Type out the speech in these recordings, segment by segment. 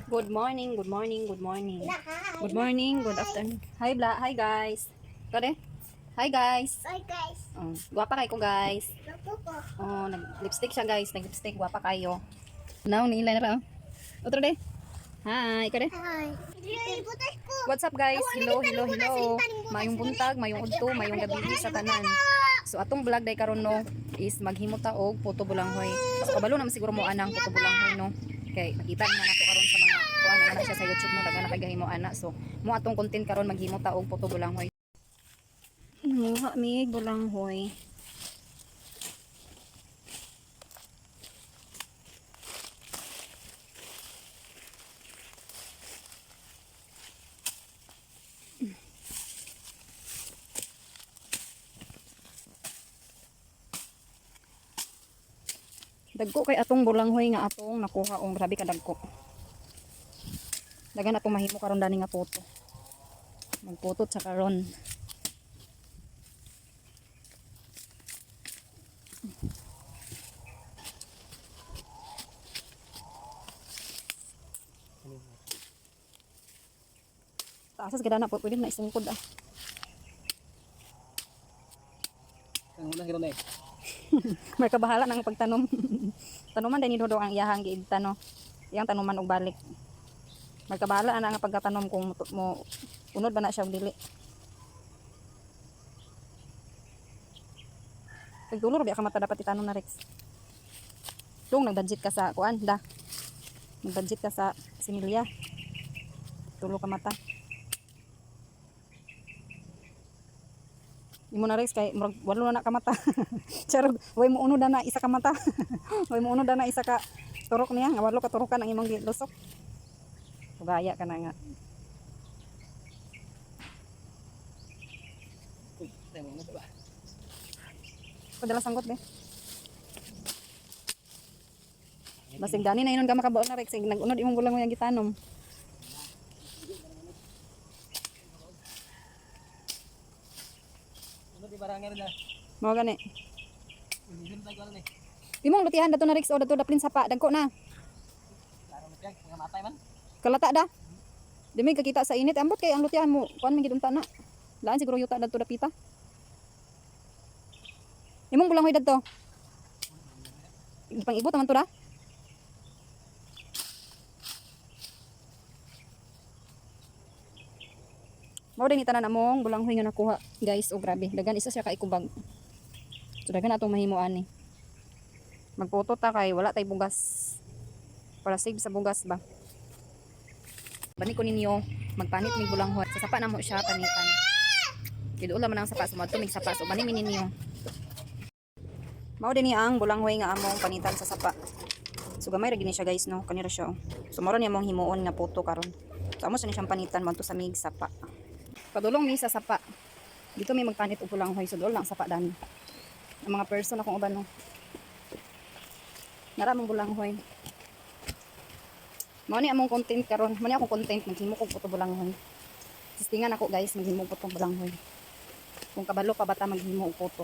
Good morning, good morning, good morning. Good morning, good afternoon. Hi guys. Kare? Hi guys. Bye guys. Oh, guwapa kayo ko guys. Napo po. Oh, nag-lipstick siya guys. Nag-lipstick, guwapa kayo. Now, ni ilan na ra. Otro de. Hi, kare. Hi. Ibutas ko. What's up guys? Hello, hello, hello. Mayong buntag, mayong udto, mayong gabi sa tanan. So atong vlog day karon no is maghimo ta og puto bulanghoy. So kabalo naman siguro mo anang puto bulanghoy no. Okay, nakita na nato karon sa mga kuan na siya sa YouTube no daga na kay gahimo ana. So mo atong content karon maghimo ta og puto bulanghoy. Muha mi bulanghoy. Dagko kay atong bulanghoy nga atong nakuha og grabe ka dagko. Dagan atong mahimo karon dani nga puto. Magputot sa karon. Taasas gid na po pwede na isungkod ah. Ang unang gano'n eh. May kabahala ng pagtanom. Tanuman din ni Dodo ang iyahang giigta no. Iyang tanuman og balik. May kabahala na nga pagkatanom kung mo unod ba na siya og dili. Pagdulor biya ka mata dapat itanom na Rex. Dung nag-budget ka sa kuan da. Nag-budget ka sa similya. Tulo ka mata. Imo na Rex kay murag walo na ka mata. Charog, way mo uno na isa ka mata. Way mo uno na isa ka turok niya, nga walo ka turokan ang imong lusok. Ugaya ka na nga. Uy, tayo mo ba? Padala sanggot be. Basig dani na inon ka makabaon na Rex, nag-unod imong gulang mo yang gitanom. Ano di barangay rin na? Mao gani. Hindi tayo ano eh. Imong lutihan dato na Rex o dato daplin sapa, dagko na. Klaro mo tiyag, mga matay man. Kalata da. Di may kakita sa init, ambot kay ang lutihan mo. Kuan man gid unta na. Laan siguro yuta dato dapita. Imong bulanghoy dadto. Ipang ibot naman to da. Mao din itanan among bulanghoy nga nakuha, guys. Oh grabe, dagan isa siya ka ikubag. So dagan atong mahimuan ni. Magputo ta kay wala tay bugas. Para save sa bugas ba. Bani ko ninyo magpanit mig bulanghoy. Sa sapa na mo siya panitan. Kid ula man ang sapa sumadto mig sapa so bani mi ninyo. Mao din ni ang bulanghoy nga among panitan sa sapa. So gamay ra gini siya guys no, kanira siya. Oh. So mao ni among himuon nga puto karon. So amo sa ni siyang panitan man to sa mig sapa. Padulong mi sa sapa. Dito may magpanit og bulanghoy so dol lang sapa dani. Ang mga person akong uban no. Nara mong bulanghoy. Mao ni among content karon. Mao ni akong content maghimo kog puto bulanghoy. Sistingan ako guys maghimo puto bulanghoy. Kung kabalo pa bata maghimo og puto.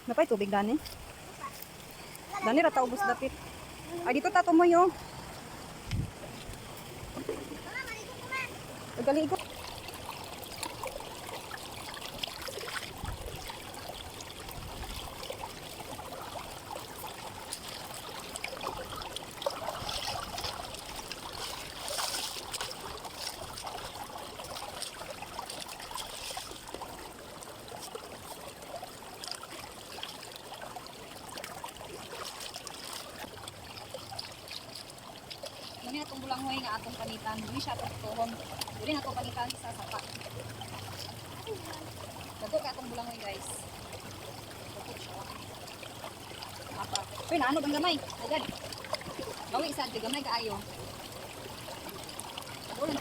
Napay tubig dani. Dani ra ta ubos dapit. Ay dito ta tumoy oh. Gali ko. Dili atong bulanghoy nga atong panitan. Dili siya atong tuhon. Dili atong panitan sa sapa. Dato ka atong bulanghoy guys. Dato siya. Apa? Pero naano bang gamay? Agad. Gawi isa di gamay kaayo. Ulan.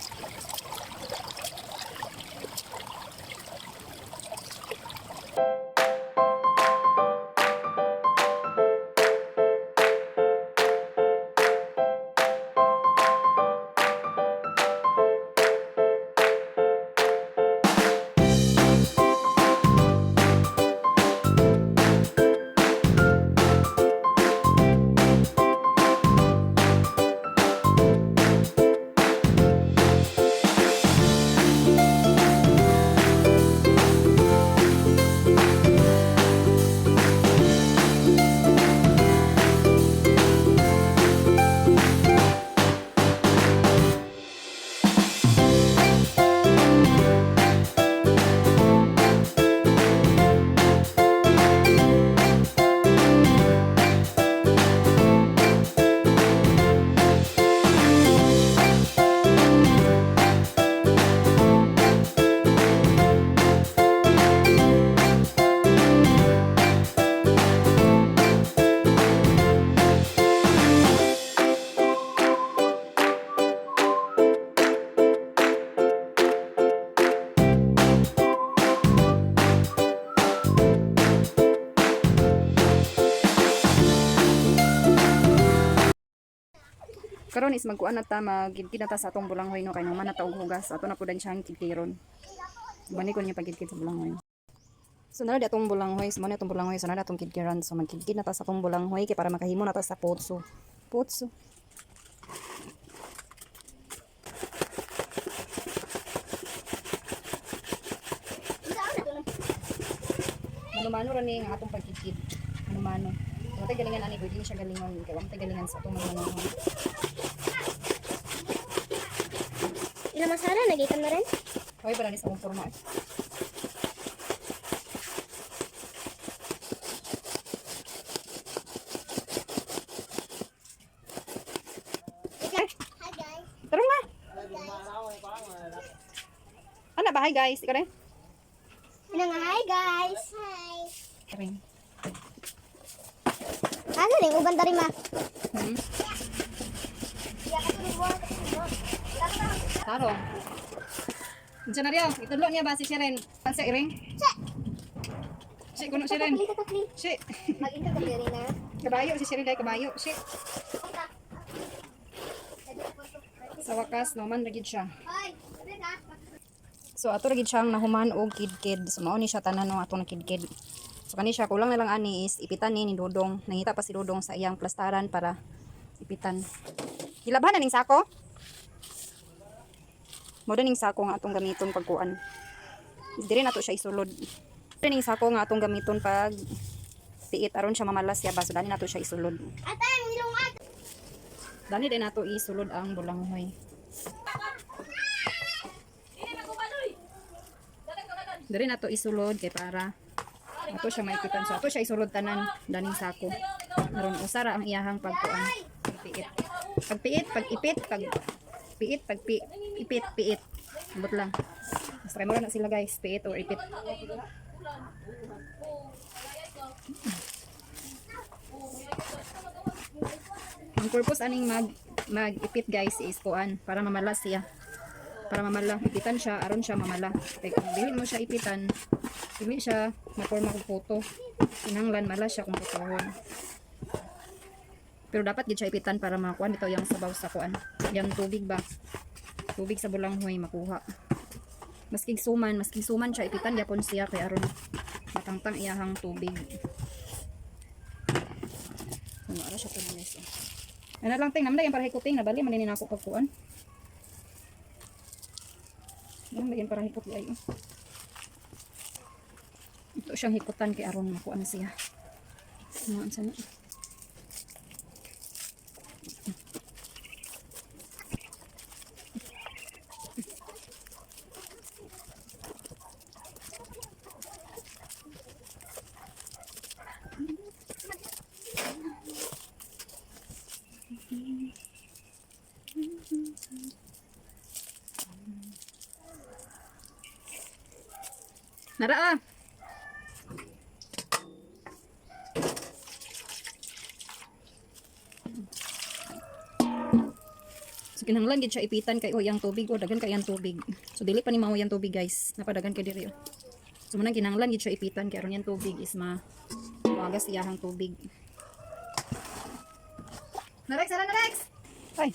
Karon is magkuan na ta magkidkid na ta sa atong bulanghoy no kay naman na ta og hugas. Ato na pud ang siyang kidkiron. Bani ko niya pagkidkid sa bulanghoy. So nara di atong bulanghoy, so na atong bulanghoy, so nara atong kidkiran. So magkidkid na ta sa atong bulanghoy kay para makahimo na ta sa potso. Potso. Mano-mano ra ni nga atong pagkidkid. Mano-mano. Wala tay galingan ani, pwede siya galingon. Kay wala tay galingan sa atong mano. Ila masara, nagitan na rin? Hoy, para ni sa akong forma. Hi guys. Tarong na. Ana ba? Hi guys. Ikaw rin? Ano nga, hi guys. Hi. Ring. Ano rin, uban dari ma. Hmm. Tarong. Diyan na riyo. Itulog niya ba si Shiren? Pansa iring? Si kuno Shiren. Kakli. Si. Mag-intro ka rin na. Kabayo si Shiren dai kabayo. Si. Sa wakas naman ragid siya. Hoy, sabi ka. So ato ragid siyang nahuman og kidkid. So mao ni siya tanan no atong kidkid. So kani siya kulang na lang ani is ipitan ni Dodong. Nangita pa si Dodong sa iyang plastaran para ipitan. Hilabhan na ning sako. Mo ning sako nga atong gamiton pagkuan. Diri na to siya isulod. Diri ning sako nga atong gamiton pag piit aron siya mamalas ya ba. So dani nato siya isulod. Ate, milungan. Dani din nato isulod ang bulanghoy. Diri nato isulod kay para ato siya maipitan. So ato siya isulod tanan daning sako. Aron usara ang iyahang pagkuan. Pagpiit. Pagpiit, pag-ipit, pag-piit, pag-ipit, piit. Abot lang. Mas try mo lang na sila guys, piit or ipit. Ang purpose aning mag-ipit guys is kuan para mamalas siya. Para mamala, ipitan siya, aron siya mamala. Kaya kung bilhin mo siya ipitan, dili siya maporma kong puto. Inanglan mala siya kung putohon. Pero dapat gid siya ipitan para makuha nito yung sabaw sa kuan. Yang tubig ba? Tubig sa bulanghoy makuha. Maski suman siya ipitan yapon siya kay aron matangtang iyahang tubig. Ano ara siya tumis. Ano lang ting namday yung para hikuting nabali man din nako pagkuan. Yan ba yan para hikot ay. Ito siyang hikutan kay aron makuha na siya. Ano sana? Nara ah. So kinahanglan gid siya ipitan kay yang tubig o dagan kay yang tubig. So dili pa ni mao yang tubig guys. Napadagan kay diri oh. So manang kinahanglan gid siya ipitan kay aron yang tubig is maagas iyahang tubig. Narex, ara Narex. Ay.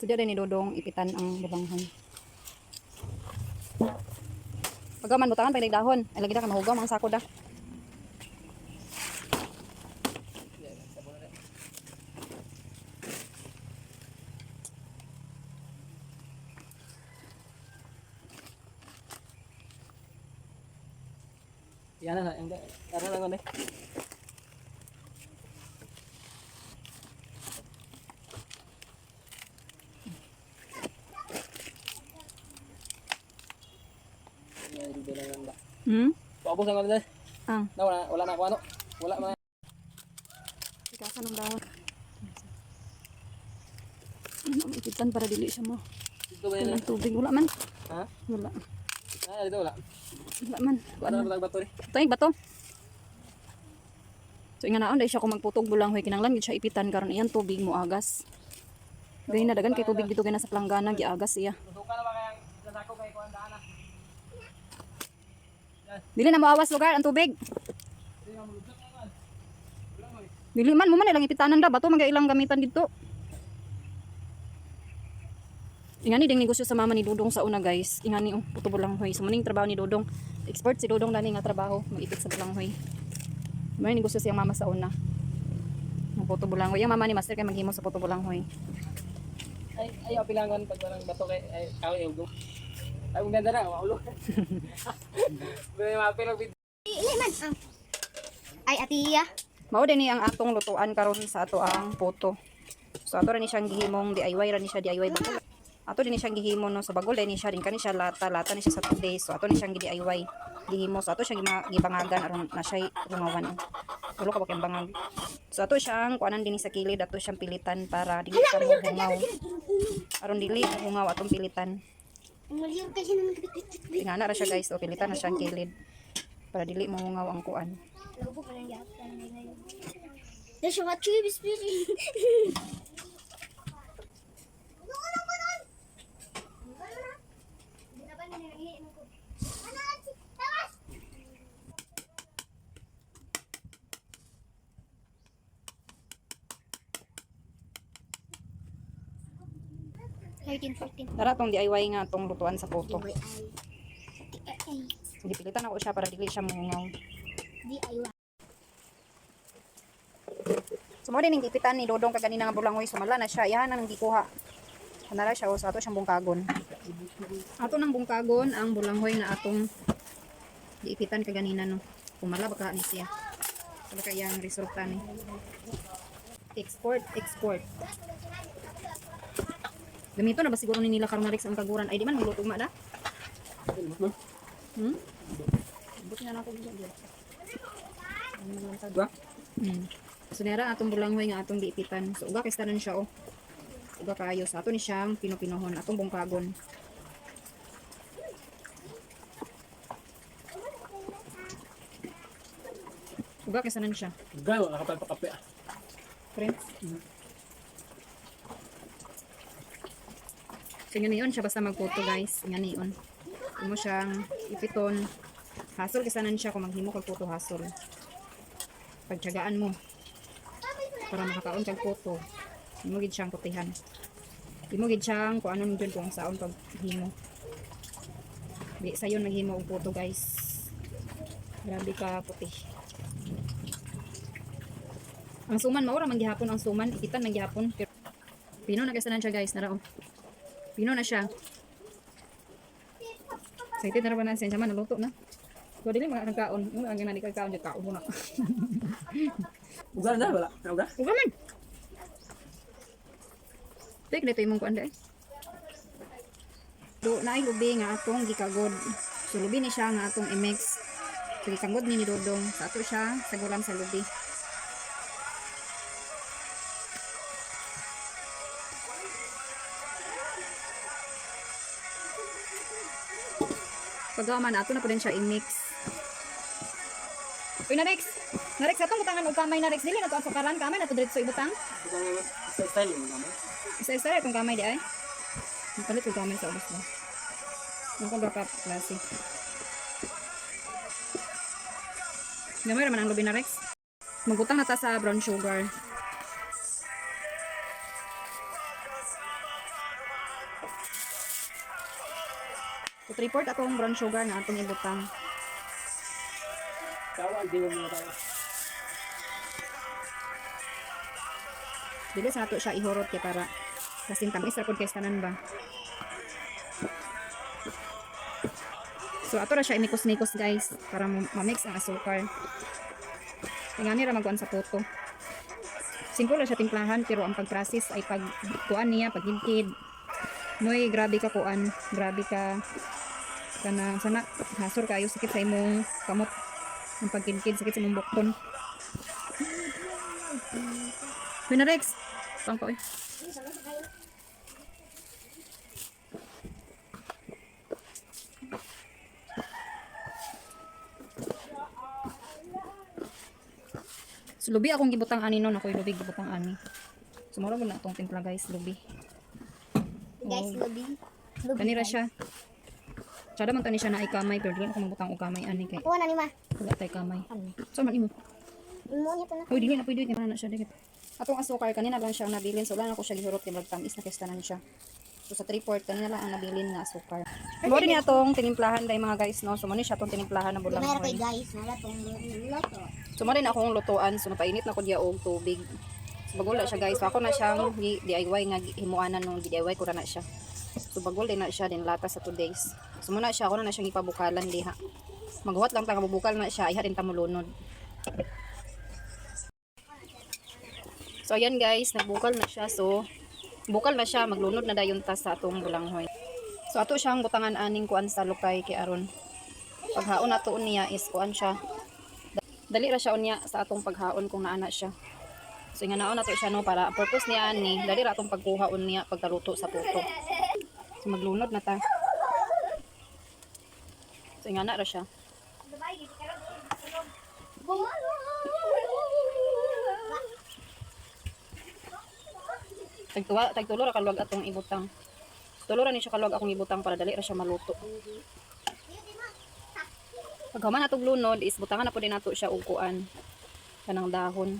So diri ni Dodong ipitan ang bulanghoy. Pagaman butangan pag dahon. Ay lagi na ka mahugam ang sako da. Yan na, yung tara lang ulit. Paubos ang ulit. Ang Wala na ako ano. Wala mga. ikasan ng dahon. Ano ipitan para dili siya mo. Dito ba yan? Walang tubig wala man. Ha? Wala. Dito wala. Wala man. Ano na bato rin? Ito yung bato. So nga naon dahil siya kung magputog bulanghoy kinanglan gid siya ipitan karon iyan tubig mo agas. Gani na dagan kay tubig dito gana sa planggana giagas siya. Tutukan na ba kaya sasako kay kuan daan na? Dili na moawas lugar ang tubig. Dili man mo man ilang ipitanan da bato mga ilang gamitan dito. Ingani ding negosyo sa mama ni Dodong sa una guys. Ingani puto bulanghoy. So maning trabaho ni Dodong. Expert si Dodong dani nga trabaho, magipit sa bulanghoy. May negosyo siyang mama sa una. Ng puto bulanghoy. Yung mama ni Master kay maghimo sa puto bulanghoy. Ay pilangon pag parang bato kay ay kaw yung go. Ay ang ganda na, ulo. May mapilog video. Ili man. Ay, atiya. Mao din ni ang atong lutuan karon sa ato ang puto. So ato ra ni siyang gihimong DIY ra ni siya DIY bakul. Ato din ni siyang gihimo no sa bagol ni siya din kani siya lata ni siya sa today. So ato ni siyang DIY gihimo. So ato siya gibangagan aron na siya rungawan. Ulo ka ba kay bangag. So ato siyang kuanan din sa kilid ato siyang pilitan para dili ka mo hungaw. Aron dili hungaw atong pilitan. Maliyong kasi naman. Ingana ra siya guys. So pilitan na siyang kilid para dili mo hungaw ang kuan. Lobo pa lang yapon ngayon. There's a chubis please. Tara tong DIY nga tong lutuan sa puto. Gipilitan ako siya para dili siya mungaw. So mo din gipitan ni Dodong kaganina nga bulangoy sumala na siya. Iyahan nang gikuha. Kanara siya sa ato siyang bungkagon. Ato nang bungkagon ang bulangoy na atong giipitan kaganina no. Kumala baka ni siya. Ano kaya ang resulta ni? Export. Gamito na ba siguro ni nila karon Rex ang kaguran ay di man magluto ma da? Buti na ako diyan. Ba? So nera atong bulanghoy nga atong giipitan. So uga kay tanan siya oh. Uga kaayo sa ato ni siyang pinopinohon atong bungkagon. Uga kay tanan siya. Gawa nakapagpakape. Friends. So yun siya basta magputo guys. Nga niyon. Imo siyang ipiton. Hasol kasanan siya kung maghimo kag puto hasol. Pagtiyagaan mo para makakaon kag puto. Imo gid siyang putihan. Imo gid siyang kung ano nindyon kung saon paghimo. Di sayon maghimo og puto guys. Grabe ka puti. Ang suman maura man gihapon ang suman, ikitan man gihapon. Pino na kasanan siya guys, nara oh. Pino na siya. Excited na ba na siya man naluto na. Ko dili mga nagkaon, ang ginani kagkaon jud kaon mo na. Uga na wala. Uga. Uga man. Tek dito imong kuan dai. Do naay lubi nga atong gikagod. So lubi ni siya nga atong i-mix. So gikagod ni Dodong. Sa ato siya sagulan sa lubi. Pagaman ato na po din siya i-mix. Uy na Rex. Na Rex atong butangan og kamay na Rex dili na to ang sukaran kamay na to diretso ibutang. Sa style mo naman. Isa-isa itong kamay di ay. Palit yung kamay sa ubos mo. Yung pagkakap klase. Gamay naman ang lubi na Rex. Magutang na ta sa brown sugar. So 3/4 atong brown sugar na atong ibutang. Kawa di mo tayo. Dili sa ato siya ihurot kay para kasing tamis ra pud kay tanan ba. So ato ra siya imikos-mikos guys para ma-mix ang asukar. Tingani ra magkuan sa puto. Simple ra siya timplahan pero ang pag-process ay pagkuan niya, paghigkid. Noy, grabe ka kuan, grabe ka kana sana hasor kayo sakit sa imong kamot. Ang pagkidkid sakit sa imong bukton. Pina Rex. Pangko eh. So lubi akong gibutang ani noon, ako lubi gibutang ani. Sumuro mo na itong timpla guys, lubi. Guys, lubi. Kanira siya. Sada man tani siya na ay kamay, pero dili ako magbutang og kamay ani kay Kuha na ni ma. wala tay kamay. So man imo. Imo pa na. Hoy, dili na pwede ni na siya dikit. Atong asukar kanina lang siyang nabilin so wala na ko siya gihurot kay magtamis na kestanan siya. So sa 3/4 kanina lang ang nabilin na asukar. Mo din atong tinimplahan dai mga guys no. So mo ni siya atong tinimplahan na bulang Mayroon hoy. kay guys, nala tong loto. So mo din akong lutuan so napainit na ko diya og tubig. So bagol na siya guys. So ako na siyang DIY nga himuanan nung DIY ko ra na siya. So bagol din na siya din lata sa 2 days. So muna siya ako na siyang ipabukalan diha. Maghuwat lang ta kabubukal na siya iha din ta mulunod. So ayan guys, nagbukal na siya. So bukal na siya, maglunod na dayon ta sa atong bulanghoy. So ato siyang butangan aning kuan sa lukay kay aron paghaon nato niya is kuan siya. Dali ra siya unya sa atong paghaon kung naana siya. So nga naon nato siya no para purpose niya ani, dali ra atong pagkuhaon niya pagkaluto sa puto. So maglunod na ta. So nga na ra siya. Tagtulo ra kaluwag atong ibutang. Tulo ra ni siya kaluwag akong ibutang para dali ra siya maluto. Pag human natong lunod is butangan na po din nato siya og kuan kanang dahon.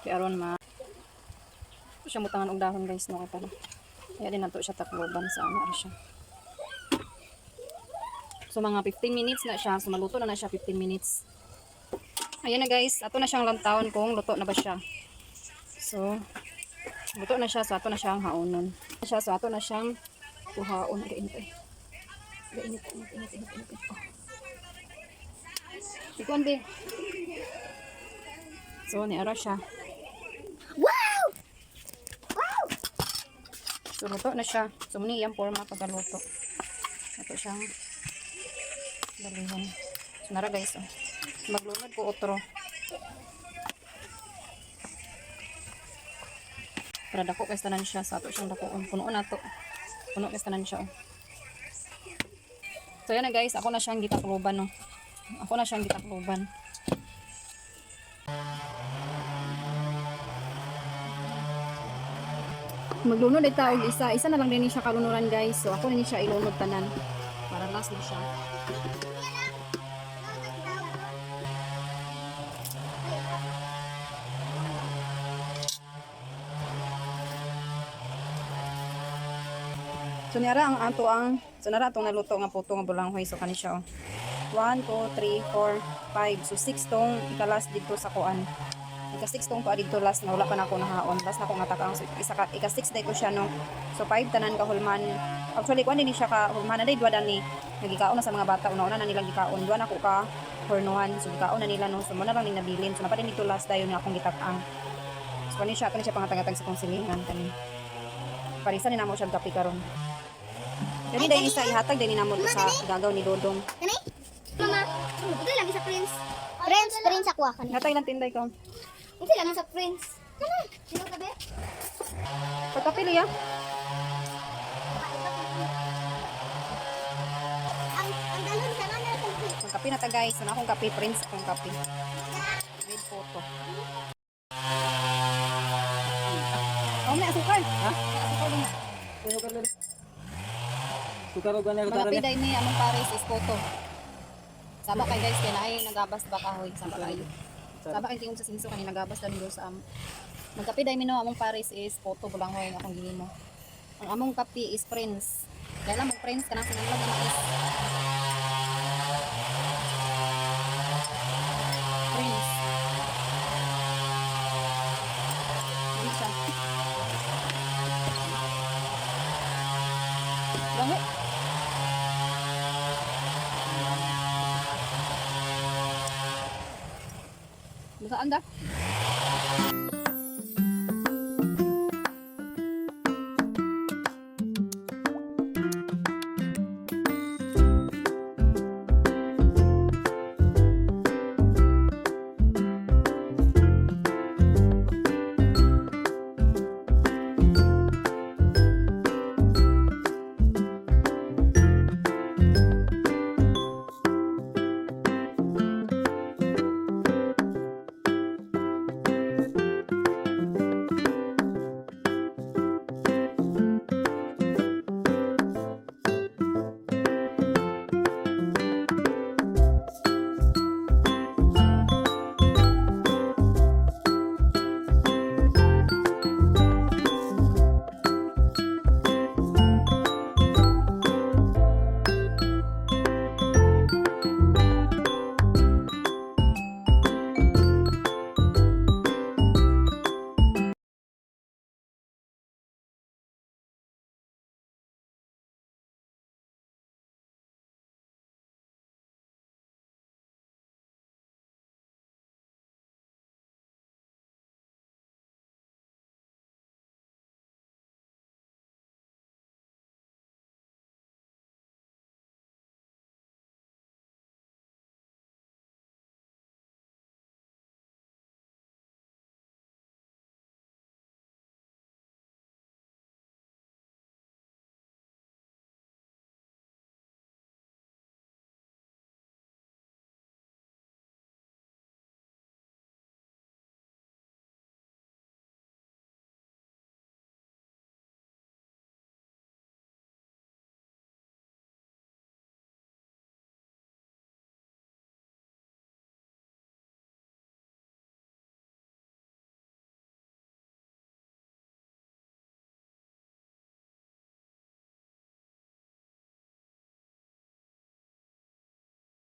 Kaya aron ma siya butangan og dahon guys no kay para. Kaya din nato siya takloban sa ana siya. So mga 15 minutes na siya. So maluto na siya 15 minutes. Ayan na guys, ato na siyang lantawon kung luto na ba siya. So luto na siya, so ato na siyang haonon. So ato na siyang kuhaon. Init. Ikuan be. So niara siya. Wow! Wow! So luto na siya. So muni iyang forma pagkaluto. Ato siyang dalihan. So nara guys. Maglunod ko otro. Para dako kay tanan siya sa ato siyang dako puno na to. Puno kay tanan siya. So yan na guys, ako na siyang gitakloban no. Ako na siyang gitakloban. Maglunod ita og isa na lang din siya kalunuran guys. So ako na ni siya ilunod tanan para last na siya. So nara ang ato ang so nara atong naluto nga puto nga bulanghoy so kani siya oh. 1 2 3 4 5 so 6 tong ikalas dito sa kuan. Ika 6 tong to dito last na wala pa na ako nahaon. Last na ako nga takang so ika 6 day ko siya no. So 5 tanan ka hulman. Actually kuan din siya ka hulman na day duwa ni nagikaon na sa mga bata una-una na nilang gikaon. Duwa na ko ka hornuhan so gikaon na nila no. So mo na lang ni nabilin. So napadin dito last dayon nga akong gitak-ang. So kani siya pangatag-atag sa kong silingan kani. Parisan ni namo siya kape karon. Kani dahil isa ihatag din namo sa gagaw ni Dodong. Kani? Mama, ito lang sa Prince. Prince ako kan. Hatay lang tinday ko. Ito lang sa Prince. Kani? Sino ka be? Pagkapili ya. Ang dalon sa mana sa Prince. Magkape na ta guys. Sana akong kape Prince akong kape. Red photo. Oh, may asukal. Ha? Asukal din. Sukaro gani ko Mga piday ni among pares is photo. Saba kay guys kay naay nagabas ba kahoy saba kayo. Saba kay tingog sa sinso kanina nagabas dali do sa am. Magkapiday mi no among pares is photo bulanghoy nga akong gihimo. Ang among kape is Prince. Dahil among Prince kanang sinanglag na is Prince. Ano siya? Bango. Bukaan da?